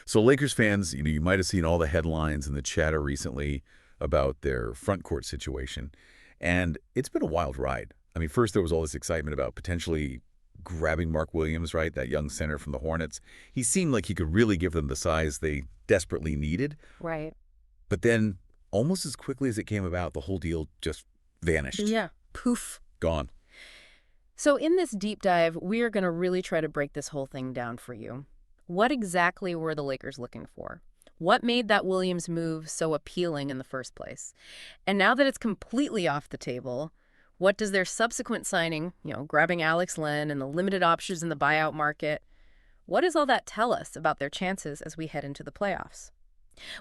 So Lakers fans, you might have seen all the headlines and the chatter recently about their front court situation. And it's been a wild ride. I mean, first there was all this excitement about potentially grabbing Mark Williams, right? That young center from the Hornets. He seemed like he could really give them the size they desperately needed. Right. But then almost as quickly as it came about, the whole deal just vanished. Yeah. Poof. Gone. So in this deep dive, we are going to really try to break this whole thing down for you. What exactly were the Lakers looking for? What made that Williams move so appealing in the first place? And now that it's completely off the table, what does their subsequent signing, grabbing Alex Len and the limited options in the buyout market, what does all that tell us about their chances as we head into the playoffs?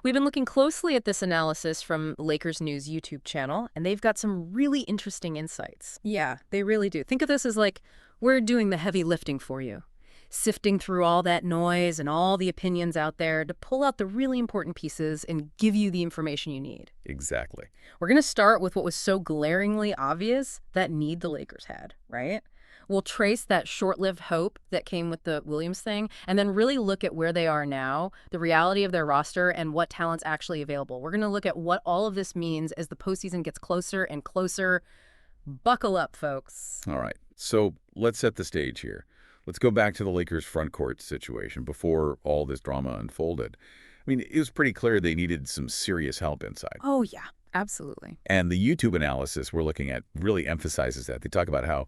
We've been looking closely at this analysis from Lakers News YouTube channel, and they've got some really interesting insights. Yeah, they really do. Think of this as like we're doing the heavy lifting for you, sifting through all that noise and all the opinions out there to pull out the really important pieces and give you the information you need. Exactly. We're going to start with what was so glaringly obvious, that need the Lakers had, right? We'll trace that short-lived hope that came with the Williams thing and then really look at where they are now, the reality of their roster, and what talent's actually available. We're going to look at what all of this means as the postseason gets closer and closer. Buckle up, folks. All right. So let's set the stage here. Let's go back to the Lakers' front court situation before all this drama unfolded. I mean, it was pretty clear they needed some serious help inside. Oh, yeah, absolutely. And the YouTube analysis we're looking at really emphasizes that. They talk about how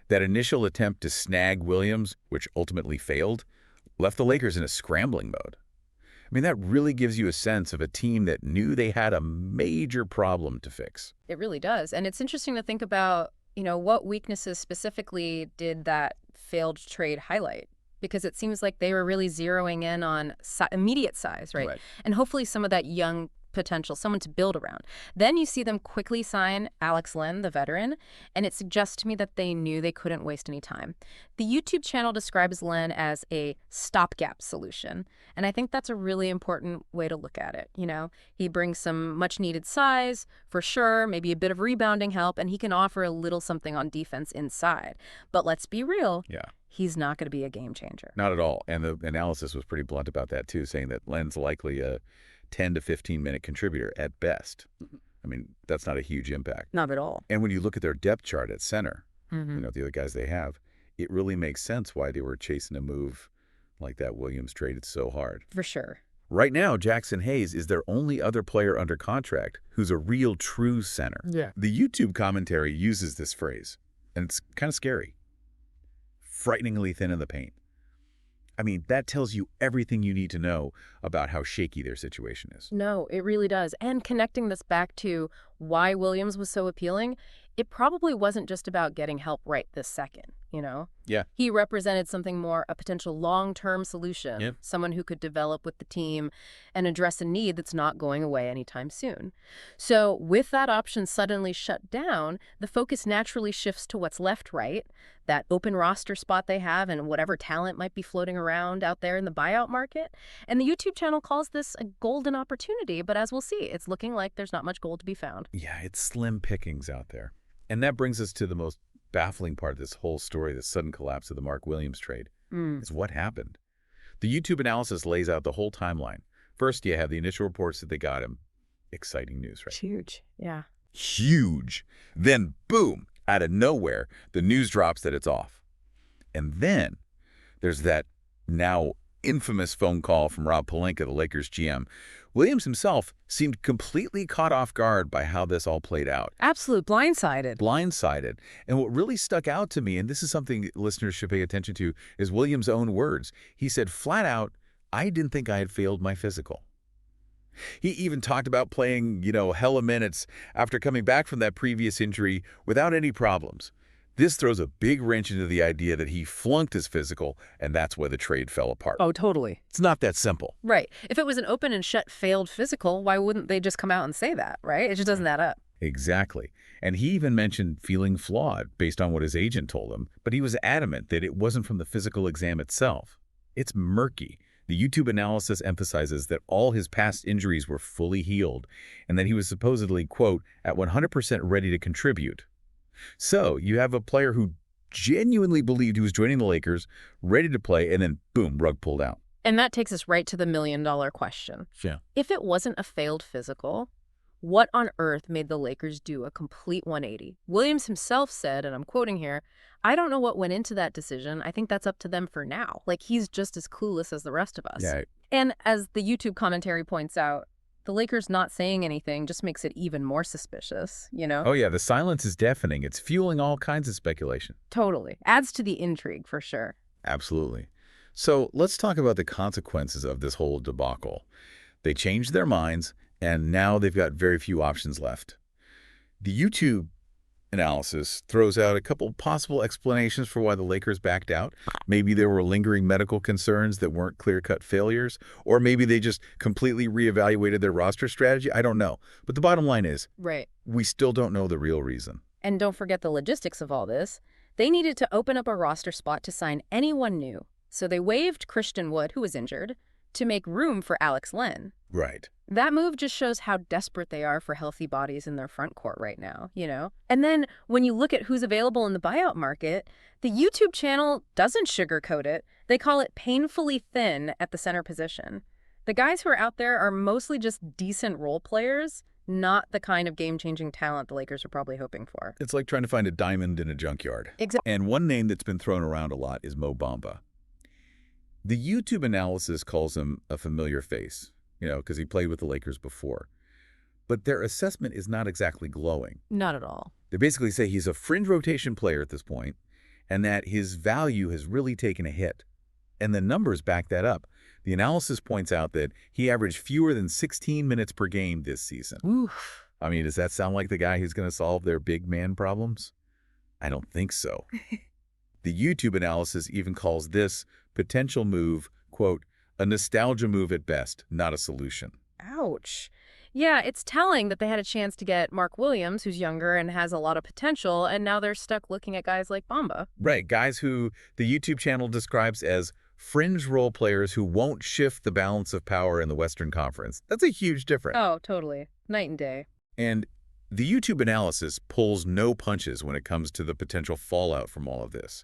that initial attempt to snag Williams, which ultimately failed, left the Lakers in a scrambling mode. I mean, that really gives you a sense of a team that knew they had a major problem to fix. It really does. And it's interesting to think about, what weaknesses specifically did that failed trade highlight? Because it seems like they were really zeroing in on immediate size, right? And hopefully some of that young potential, someone to build around. Then you see them quickly sign Alex Len, the veteran, and it suggests to me that they knew they couldn't waste any time. The YouTube channel describes Len as a stopgap solution, and I think that's a really important way to look at it. He brings some much-needed size, for sure, maybe a bit of rebounding help, and he can offer a little something on defense inside. But let's be real. Yeah. He's not going to be a game changer. Not at all. And the analysis was pretty blunt about that, too, saying that Len's likely a 10 to 15-minute contributor at best. I mean, that's not a huge impact. Not at all. And when you look at their depth chart at center, Mm-hmm. the other guys they have, it really makes sense why they were chasing a move like that Williams traded so hard. For sure. Right now, Jackson Hayes is their only other player under contract who's a real true center. Yeah. The YouTube commentary uses this phrase, and it's kind of scary. Frighteningly thin in the paint. I mean, that tells you everything you need to know about how shaky their situation is. No, it really does. And connecting this back to why Williams was so appealing, it probably wasn't just about getting help right this second, Yeah. He represented something more, a potential long-term solution, Yep. someone who could develop with the team and address a need that's not going away anytime soon. So with that option suddenly shut down, the focus naturally shifts to what's left, right? That open roster spot they have and whatever talent might be floating around out there in the buyout market. And the YouTube channel calls this a golden opportunity, but as we'll see, it's looking like there's not much gold to be found. Yeah, it's slim pickings out there. And that brings us to the most baffling part of this whole story, the sudden collapse of the Mark Williams trade, is what happened. The YouTube analysis lays out the whole timeline. First, you have the initial reports that they got him. Exciting news, right? Huge. Yeah. Huge. Then, boom, out of nowhere, the news drops that it's off. And then there's that now infamous phone call from Rob Pelinka, the Lakers GM. Williams himself seemed completely caught off guard by how this all played out. Absolute blindsided. Blindsided. And what really stuck out to me, and this is something listeners should pay attention to, is Williams' own words. He said flat out, I didn't think I had failed my physical. He even talked about playing, hella minutes after coming back from that previous injury without any problems. This throws a big wrench into the idea that he flunked his physical, and that's why the trade fell apart. Oh, totally. It's not that simple. Right. If it was an open and shut failed physical, why wouldn't they just come out and say that, right? It just doesn't add up. Exactly. And he even mentioned feeling flawed based on what his agent told him, but he was adamant that it wasn't from the physical exam itself. It's murky. The YouTube analysis emphasizes that all his past injuries were fully healed and that he was supposedly, quote, at 100% ready to contribute. So you have a player who genuinely believed he was joining the Lakers, ready to play, and then boom, rug pulled out. And that takes us right to the million-dollar question. Yeah. If it wasn't a failed physical, what on earth made the Lakers do a complete 180? Williams himself said, and I'm quoting here, "I don't know what went into that decision. I think that's up to them for now." Like, he's just as clueless as the rest of us. Yeah. And as the YouTube commentary points out, the Lakers not saying anything just makes it even more suspicious, you know? Oh, yeah, the silence is deafening. It's fueling all kinds of speculation. Totally. Adds to the intrigue, for sure. Absolutely. So let's talk about the consequences of this whole debacle. They changed their minds, and now they've got very few options left. The YouTube analysis throws out a couple possible explanations for why the Lakers backed out. Maybe there were lingering medical concerns that weren't clear-cut failures, or maybe they just completely reevaluated their roster strategy. I don't know. But the bottom line is, Right. we still don't know the real reason. And don't forget the logistics of all this. They needed to open up a roster spot to sign anyone new. So they waived Christian Wood, who was injured, to make room for Alex Len. Right. That move just shows how desperate they are for healthy bodies in their front court right now, you know? And then when you look at who's available in the buyout market, the YouTube channel doesn't sugarcoat it. They call it painfully thin at the center position. The guys who are out there are mostly just decent role players, not the kind of game-changing talent the Lakers are probably hoping for. It's like trying to find a diamond in a junkyard. Exactly. And one name that's been thrown around a lot is Mo Bamba. The YouTube analysis calls him a familiar face, because he played with the Lakers before. But their assessment is not exactly glowing. Not at all. They basically say he's a fringe rotation player at this point, and that his value has really taken a hit. And the numbers back that up. The analysis points out that he averaged fewer than 16 minutes per game this season. Oof. I mean, does that sound like the guy who's going to solve their big man problems? I don't think so. The YouTube analysis even calls this potential move, quote, a nostalgia move at best, not a solution. Ouch. Yeah, it's telling that they had a chance to get Mark Williams, who's younger and has a lot of potential, and now they're stuck looking at guys like Bamba. Right, guys who the YouTube channel describes as fringe role players who won't shift the balance of power in the Western Conference. That's a huge difference. Oh, totally. Night and day. And the YouTube analysis pulls no punches when it comes to the potential fallout from all of this.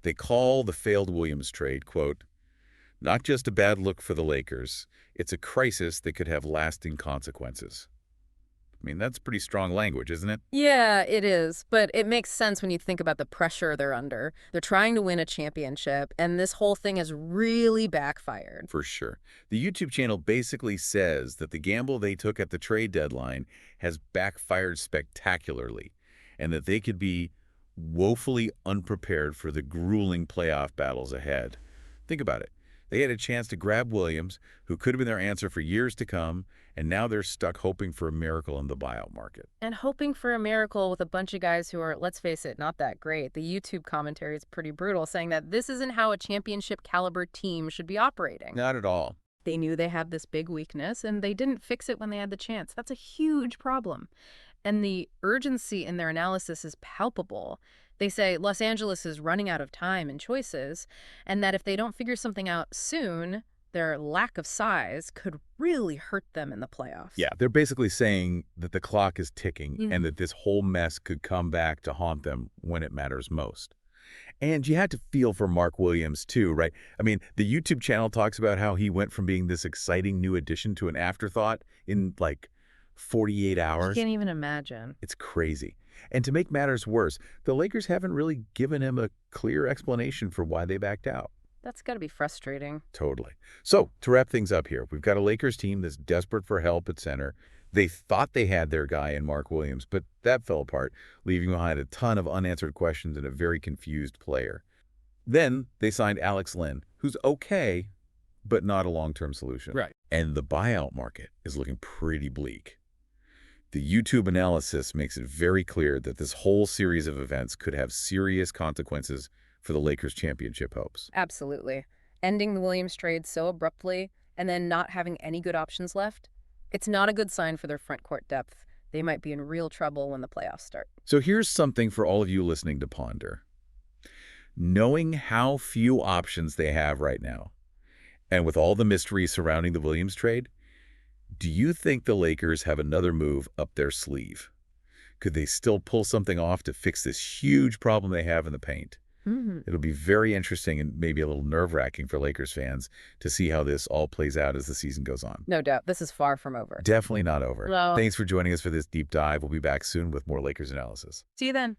They call the failed Williams trade, quote, not just a bad look for the Lakers, it's a crisis that could have lasting consequences. I mean, that's pretty strong language, isn't it? Yeah, it is. But it makes sense when you think about the pressure they're under. They're trying to win a championship, and this whole thing has really backfired. For sure. The YouTube channel basically says that the gamble they took at the trade deadline has backfired spectacularly, and that they could be woefully unprepared for the grueling playoff battles ahead. Think about it. They had a chance to grab Williams, who could have been their answer for years to come, and now they're stuck hoping for a miracle in the buyout market. And hoping for a miracle with a bunch of guys who are, let's face it, not that great. The YouTube commentary is pretty brutal, saying that this isn't how a championship caliber team should be operating. Not at all. They knew they had this big weakness, and they didn't fix it when they had the chance. That's a huge problem. And the urgency in their analysis is palpable. They say Los Angeles is running out of time and choices, and that if they don't figure something out soon, their lack of size could really hurt them in the playoffs. Yeah, they're basically saying that the clock is ticking and that this whole mess could come back to haunt them when it matters most. And you had to feel for Mark Williams, too, right? I mean, the YouTube channel talks about how he went from being this exciting new addition to an afterthought in, 48 hours. You can't even imagine. It's crazy. And to make matters worse, the Lakers haven't really given him a clear explanation for why they backed out. That's got to be frustrating. Totally. So, to wrap things up here, we've got a Lakers team that's desperate for help at center. They thought they had their guy in Mark Williams, but that fell apart, leaving behind a ton of unanswered questions and a very confused player. Then they signed Alex Len, who's okay, but not a long-term solution. Right. And the buyout market is looking pretty bleak. The YouTube analysis makes it very clear that this whole series of events could have serious consequences for the Lakers' championship hopes. Absolutely. Ending the Williams trade so abruptly and then not having any good options left, it's not a good sign for their front court depth. They might be in real trouble when the playoffs start. So here's something for all of you listening to ponder. Knowing how few options they have right now, and with all the mystery surrounding the Williams trade, do you think the Lakers have another move up their sleeve? Could they still pull something off to fix this huge problem they have in the paint? It'll be very interesting and maybe a little nerve-wracking for Lakers fans to see how this all plays out as the season goes on. No doubt. This is far from over. Definitely not over. No. Thanks for joining us for this deep dive. We'll be back soon with more Lakers analysis. See you then.